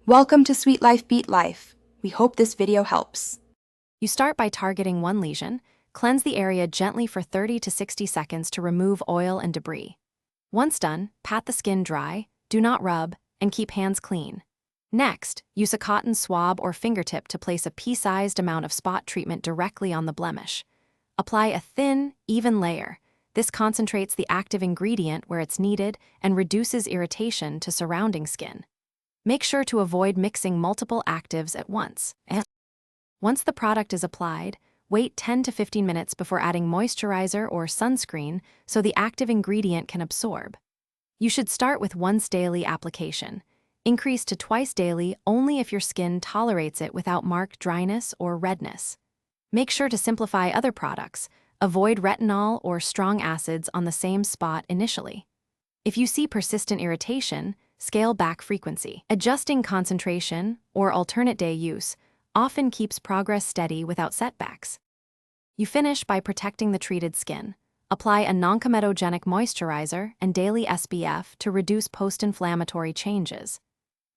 Welcome to Sweet Life Beat Life. We hope this video helps. You start by targeting one lesion, cleanse the area gently for 30 to 60 seconds to remove oil and debris. Once done, pat the skin dry, do not rub, and keep hands clean. Next, use a cotton swab or fingertip to place a pea-sized amount of spot treatment directly on the blemish. Apply a thin, even layer. This concentrates the active ingredient where it's needed and reduces irritation to surrounding skin. Make sure to avoid mixing multiple actives at once. Once the product is applied, wait 10 to 15 minutes before adding moisturizer or sunscreen so the active ingredient can absorb. You should start with once daily application. Increase to twice daily only if your skin tolerates it without marked dryness or redness. Make sure to simplify other products. Avoid retinol or strong acids on the same spot initially. If you see persistent irritation, scale back frequency. Adjusting concentration or alternate day use often keeps progress steady without setbacks. You finish by protecting the treated skin. Apply a non-comedogenic moisturizer and daily SPF to reduce post-inflammatory changes.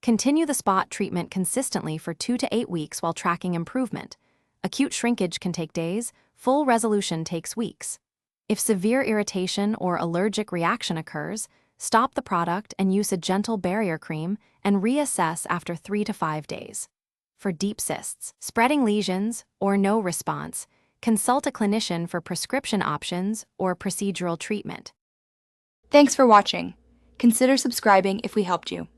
Continue the spot treatment consistently for 2 to 8 weeks while tracking improvement. Acute shrinkage can take days, full resolution takes weeks. If severe irritation or allergic reaction occurs, stop the product and use a gentle barrier cream and reassess after 3 to 5 days. For deep cysts, spreading lesions, or no response, consult a clinician for prescription options or procedural treatment. Thanks for watching. Consider subscribing if we helped you.